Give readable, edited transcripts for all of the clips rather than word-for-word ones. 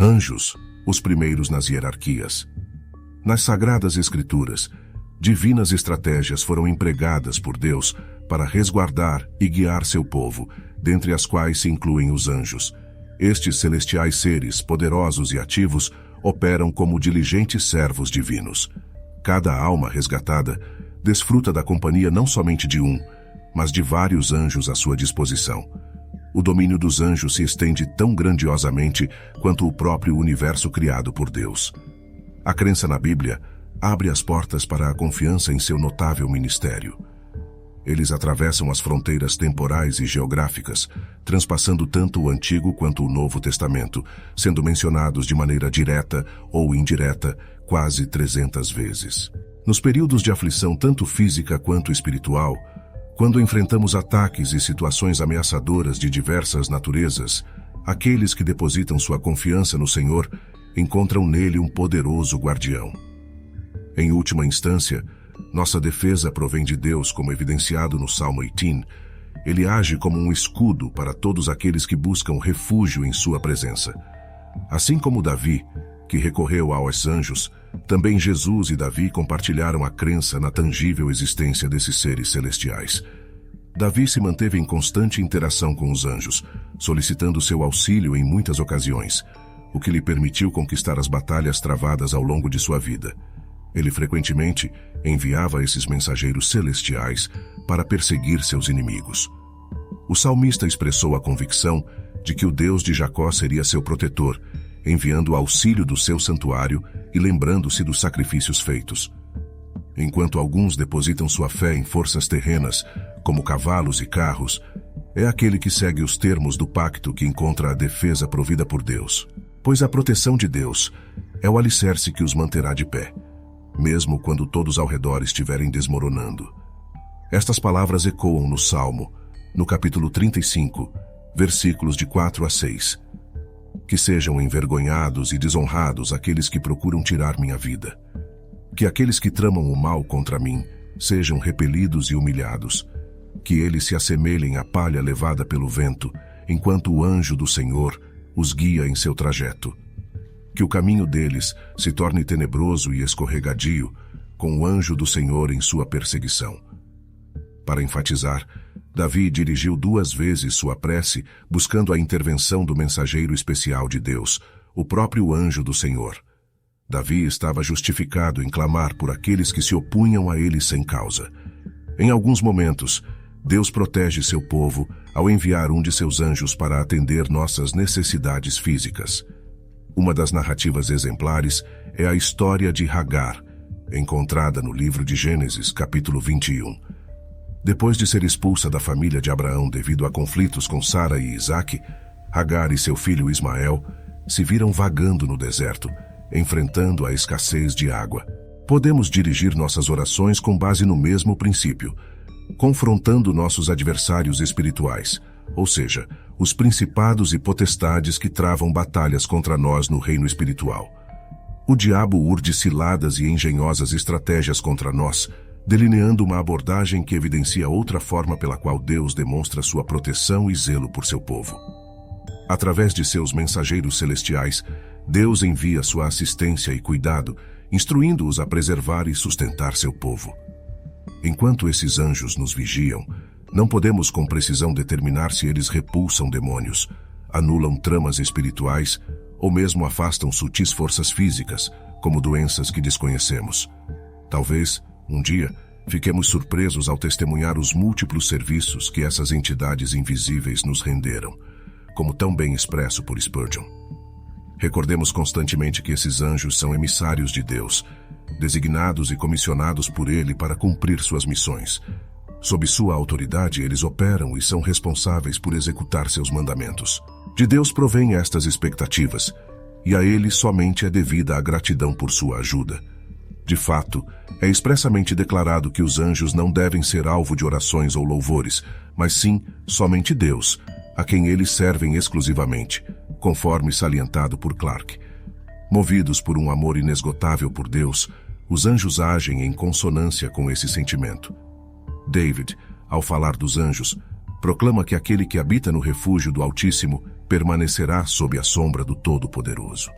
Anjos, os primeiros nas hierarquias. Nas Sagradas Escrituras, divinas estratégias foram empregadas por Deus para resguardar e guiar seu povo, dentre as quais se incluem os anjos. Estes celestiais seres, poderosos e ativos, operam como diligentes servos divinos. Cada alma resgatada desfruta da companhia não somente de um, mas de vários anjos à sua disposição. O domínio dos anjos se estende tão grandiosamente quanto o próprio universo criado por Deus. A crença na Bíblia abre as portas para a confiança em seu notável ministério. Eles atravessam as fronteiras temporais e geográficas, transpassando tanto o Antigo quanto o Novo Testamento, sendo mencionados de maneira direta ou indireta quase 300 vezes. Nos períodos de aflição tanto física quanto espiritual, quando enfrentamos ataques e situações ameaçadoras de diversas naturezas, aqueles que depositam sua confiança no Senhor encontram nele um poderoso guardião. Em última instância, nossa defesa provém de Deus, como evidenciado no Salmo 18. Ele age como um escudo para todos aqueles que buscam refúgio em sua presença. Assim como Davi, que recorreu aos anjos, também Jesus e Davi compartilharam a crença na tangível existência desses seres celestiais. Davi se manteve em constante interação com os anjos, solicitando seu auxílio em muitas ocasiões, o que lhe permitiu conquistar as batalhas travadas ao longo de sua vida. Ele frequentemente enviava esses mensageiros celestiais para perseguir seus inimigos. O salmista expressou a convicção de que o Deus de Jacó seria seu protetor, enviando o auxílio do seu santuário e lembrando-se dos sacrifícios feitos. Enquanto alguns depositam sua fé em forças terrenas, como cavalos e carros, é aquele que segue os termos do pacto que encontra a defesa provida por Deus. Pois a proteção de Deus é o alicerce que os manterá de pé, mesmo quando todos ao redor estiverem desmoronando. Estas palavras ecoam no Salmo, no capítulo 35, versículos de 4 a 6. Que sejam envergonhados e desonrados aqueles que procuram tirar minha vida. Que aqueles que tramam o mal contra mim sejam repelidos e humilhados. Que eles se assemelhem à palha levada pelo vento, enquanto o anjo do Senhor os guia em seu trajeto. Que o caminho deles se torne tenebroso e escorregadio, com o anjo do Senhor em sua perseguição. Para enfatizar, Davi dirigiu 2 vezes sua prece, buscando a intervenção do mensageiro especial de Deus, o próprio anjo do Senhor. Davi estava justificado em clamar por aqueles que se opunham a ele sem causa. Em alguns momentos, Deus protege seu povo ao enviar um de seus anjos para atender nossas necessidades físicas. Uma das narrativas exemplares é a história de Hagar, encontrada no livro de Gênesis, capítulo 21. Depois de ser expulsa da família de Abraão devido a conflitos com Sara e Isaque, Hagar e seu filho Ismael se viram vagando no deserto, enfrentando a escassez de água. Podemos dirigir nossas orações com base no mesmo princípio, confrontando nossos adversários espirituais, ou seja, os principados e potestades que travam batalhas contra nós no reino espiritual. O diabo urde ciladas e engenhosas estratégias contra nós, delineando uma abordagem que evidencia outra forma pela qual Deus demonstra sua proteção e zelo por seu povo. Através de seus mensageiros celestiais, Deus envia sua assistência e cuidado, instruindo-os a preservar e sustentar seu povo. Enquanto esses anjos nos vigiam, não podemos com precisão determinar se eles repulsam demônios, anulam tramas espirituais ou mesmo afastam sutis forças físicas, como doenças que desconhecemos. Talvez, um dia, fiquemos surpresos ao testemunhar os múltiplos serviços que essas entidades invisíveis nos renderam, como tão bem expresso por Spurgeon. Recordemos constantemente que esses anjos são emissários de Deus, designados e comissionados por Ele para cumprir suas missões. Sob sua autoridade, eles operam e são responsáveis por executar seus mandamentos. De Deus provém estas expectativas, e a Ele somente é devida a gratidão por sua ajuda. De fato, é expressamente declarado que os anjos não devem ser alvo de orações ou louvores, mas sim somente Deus, a quem eles servem exclusivamente, conforme salientado por Clarke. Movidos por um amor inesgotável por Deus, os anjos agem em consonância com esse sentimento. David, ao falar dos anjos, proclama que aquele que habita no refúgio do Altíssimo permanecerá sob a sombra do Todo-Poderoso.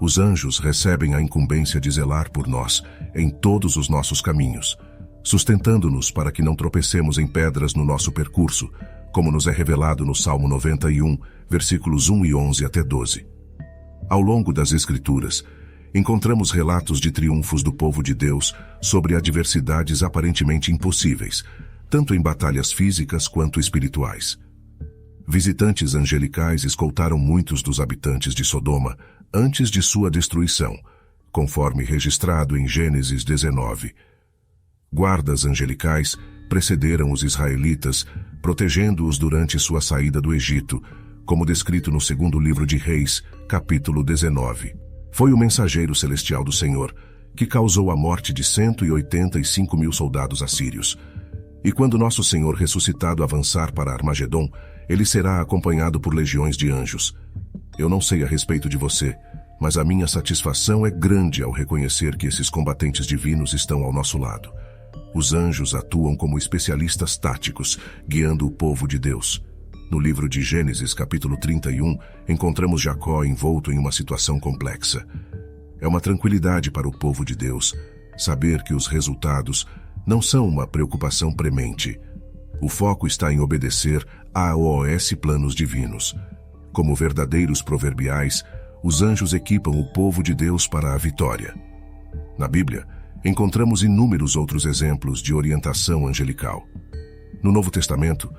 Os anjos recebem a incumbência de zelar por nós em todos os nossos caminhos, sustentando-nos para que não tropecemos em pedras no nosso percurso, como nos é revelado no Salmo 91, versículos 1 e 11 até 12. Ao longo das Escrituras, encontramos relatos de triunfos do povo de Deus sobre adversidades aparentemente impossíveis, tanto em batalhas físicas quanto espirituais. Visitantes angelicais escoltaram muitos dos habitantes de Sodoma antes de sua destruição, conforme registrado em Gênesis 19. Guardas angelicais precederam os israelitas, protegendo-os durante sua saída do Egito, como descrito no segundo livro de Reis, capítulo 19. Foi o mensageiro celestial do Senhor que causou a morte de 185.000 soldados assírios. E quando nosso Senhor ressuscitado avançar para Armagedom, ele será acompanhado por legiões de anjos. Eu não sei a respeito de você, mas a minha satisfação é grande ao reconhecer que esses combatentes divinos estão ao nosso lado. Os anjos atuam como especialistas táticos, guiando o povo de Deus. No livro de Gênesis, capítulo 31, encontramos Jacó envolto em uma situação complexa. É uma tranquilidade para o povo de Deus saber que os resultados não são uma preocupação premente. O foco está em obedecer aos planos divinos. Como verdadeiros proverbiais, os anjos equipam o povo de Deus para a vitória. Na Bíblia, encontramos inúmeros outros exemplos de orientação angelical. No Novo Testamento,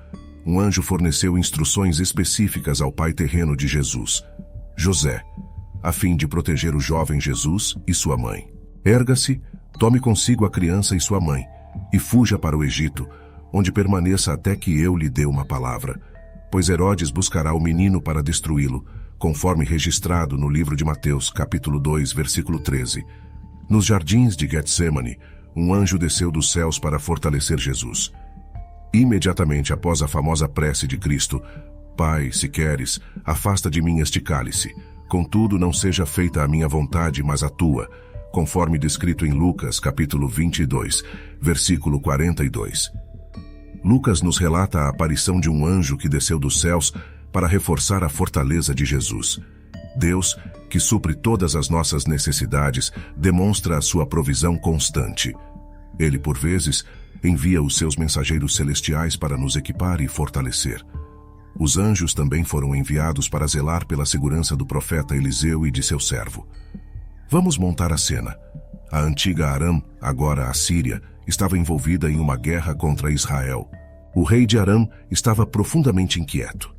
um anjo forneceu instruções específicas ao pai terreno de Jesus, José, a fim de proteger o jovem Jesus e sua mãe. Erga-se, tome consigo a criança e sua mãe, e fuja para o Egito, onde permaneça até que eu lhe dê uma palavra, pois Herodes buscará o menino para destruí-lo, conforme registrado no livro de Mateus, capítulo 2, versículo 13. Nos jardins de Getsemane, um anjo desceu dos céus para fortalecer Jesus. Imediatamente após a famosa prece de Cristo, Pai, se queres, afasta de mim este cálice. Contudo, não seja feita a minha vontade, mas a tua, conforme descrito em Lucas, capítulo 22, versículo 42. Lucas nos relata a aparição de um anjo que desceu dos céus para reforçar a fortaleza de Jesus. Deus, que supre todas as nossas necessidades, demonstra a sua provisão constante. Ele, por vezes, envia os seus mensageiros celestiais para nos equipar e fortalecer. Os anjos também foram enviados para zelar pela segurança do profeta Eliseu e de seu servo. Vamos montar a cena. A antiga Aram, agora a Síria, estava envolvida em uma guerra contra Israel. O rei de Aram estava profundamente inquieto,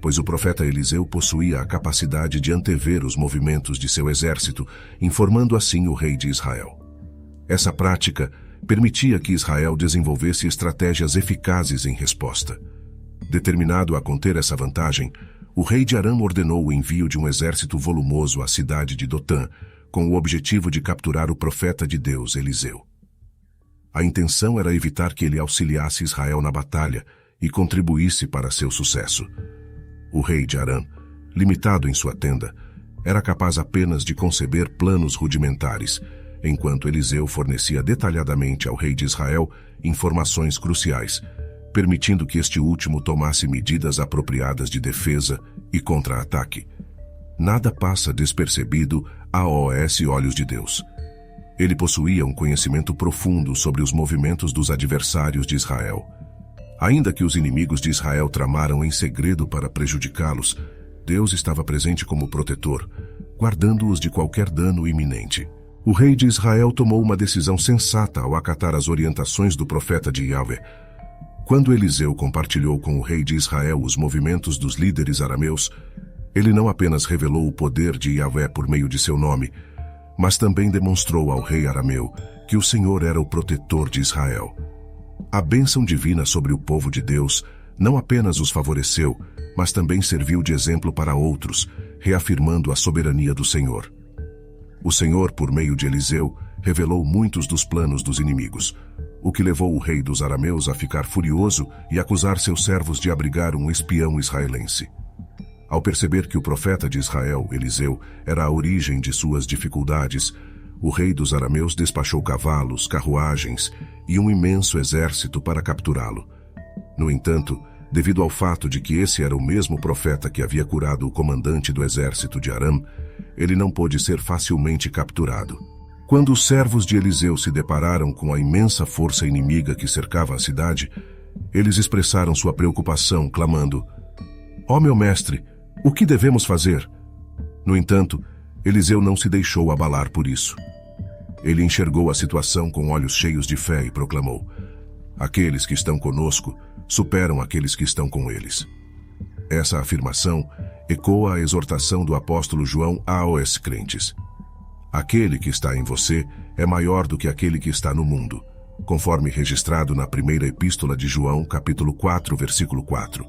pois o profeta Eliseu possuía a capacidade de antever os movimentos de seu exército, informando assim o rei de Israel. Essa prática permitia que Israel desenvolvesse estratégias eficazes em resposta. Determinado a conter essa vantagem, o rei de Aram ordenou o envio de um exército volumoso à cidade de Dotã, com o objetivo de capturar o profeta de Deus, Eliseu. A intenção era evitar que ele auxiliasse Israel na batalha e contribuísse para seu sucesso. O rei de Aram, limitado em sua tenda, era capaz apenas de conceber planos rudimentares, enquanto Eliseu fornecia detalhadamente ao rei de Israel informações cruciais, permitindo que este último tomasse medidas apropriadas de defesa e contra-ataque. Nada passa despercebido aos olhos de Deus. Ele possuía um conhecimento profundo sobre os movimentos dos adversários de Israel. Ainda que os inimigos de Israel tramaram em segredo para prejudicá-los, Deus estava presente como protetor, guardando-os de qualquer dano iminente. O rei de Israel tomou uma decisão sensata ao acatar as orientações do profeta de Yahvé. Quando Eliseu compartilhou com o rei de Israel os movimentos dos líderes arameus, ele não apenas revelou o poder de Yahvé por meio de seu nome, mas também demonstrou ao rei arameu que o Senhor era o protetor de Israel. A bênção divina sobre o povo de Deus não apenas os favoreceu, mas também serviu de exemplo para outros, reafirmando a soberania do Senhor. O Senhor, por meio de Eliseu, revelou muitos dos planos dos inimigos, o que levou o rei dos arameus a ficar furioso e acusar seus servos de abrigar um espião israelense. Ao perceber que o profeta de Israel, Eliseu, era a origem de suas dificuldades, o rei dos arameus despachou cavalos, carruagens e um imenso exército para capturá-lo. No entanto, devido ao fato de que esse era o mesmo profeta que havia curado o comandante do exército de Aram, ele não pôde ser facilmente capturado. Quando os servos de Eliseu se depararam com a imensa força inimiga que cercava a cidade, eles expressaram sua preocupação, clamando: "Ó meu mestre, o que devemos fazer?" No entanto, Eliseu não se deixou abalar por isso. Ele enxergou a situação com olhos cheios de fé e proclamou: "Aqueles que estão conosco superam aqueles que estão com eles." Essa afirmação ecoa a exortação do apóstolo João aos crentes: "Aquele que está em você é maior do que aquele que está no mundo", conforme registrado na primeira epístola de João, capítulo 4, versículo 4.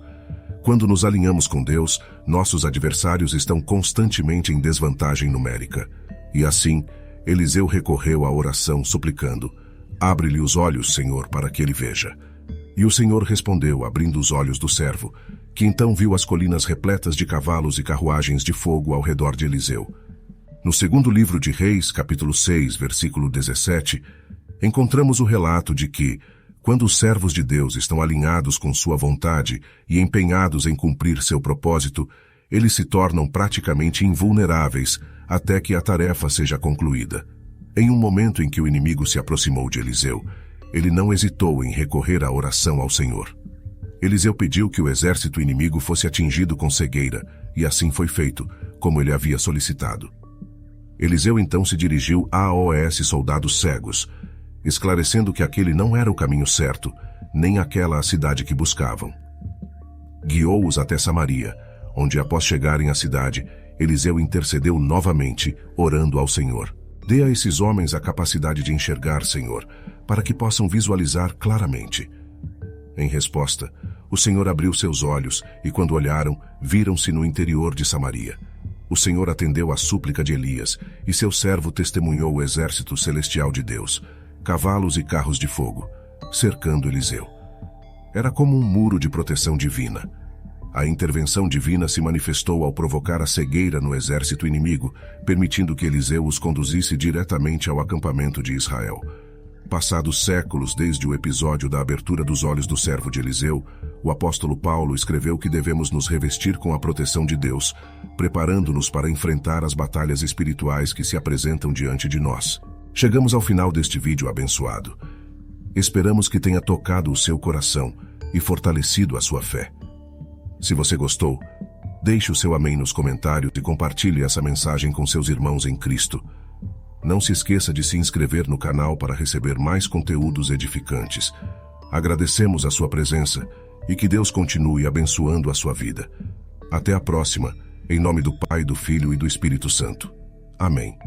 Quando nos alinhamos com Deus, nossos adversários estão constantemente em desvantagem numérica. E assim, Eliseu recorreu à oração suplicando: "Abre-lhe os olhos, Senhor, para que ele veja." E o Senhor respondeu, abrindo os olhos do servo, que então viu as colinas repletas de cavalos e carruagens de fogo ao redor de Eliseu. No segundo livro de Reis, capítulo 6, versículo 17, encontramos o relato de que, quando os servos de Deus estão alinhados com sua vontade e empenhados em cumprir seu propósito, eles se tornam praticamente invulneráveis até que a tarefa seja concluída. Em um momento em que o inimigo se aproximou de Eliseu, ele não hesitou em recorrer à oração ao Senhor. Eliseu pediu que o exército inimigo fosse atingido com cegueira, e assim foi feito, como ele havia solicitado. Eliseu então se dirigiu aos soldados cegos, esclarecendo que aquele não era o caminho certo, nem aquela a cidade que buscavam. Guiou-os até Samaria, onde após chegarem à cidade, Eliseu intercedeu novamente, orando ao Senhor: "Dê a esses homens a capacidade de enxergar, Senhor, para que possam visualizar claramente." Em resposta, o Senhor abriu seus olhos e, quando olharam, viram-se no interior de Samaria. O Senhor atendeu à súplica de Elias e seu servo testemunhou o exército celestial de Deus, cavalos e carros de fogo, cercando Eliseu. Era como um muro de proteção divina. A intervenção divina se manifestou ao provocar a cegueira no exército inimigo, permitindo que Eliseu os conduzisse diretamente ao acampamento de Israel. Passados séculos desde o episódio da abertura dos olhos do servo de Eliseu, o apóstolo Paulo escreveu que devemos nos revestir com a proteção de Deus, preparando-nos para enfrentar as batalhas espirituais que se apresentam diante de nós. Chegamos ao final deste vídeo abençoado. Esperamos que tenha tocado o seu coração e fortalecido a sua fé. Se você gostou, deixe o seu amém nos comentários e compartilhe essa mensagem com seus irmãos em Cristo. Não se esqueça de se inscrever no canal para receber mais conteúdos edificantes. Agradecemos a sua presença e que Deus continue abençoando a sua vida. Até a próxima, em nome do Pai, do Filho e do Espírito Santo. Amém.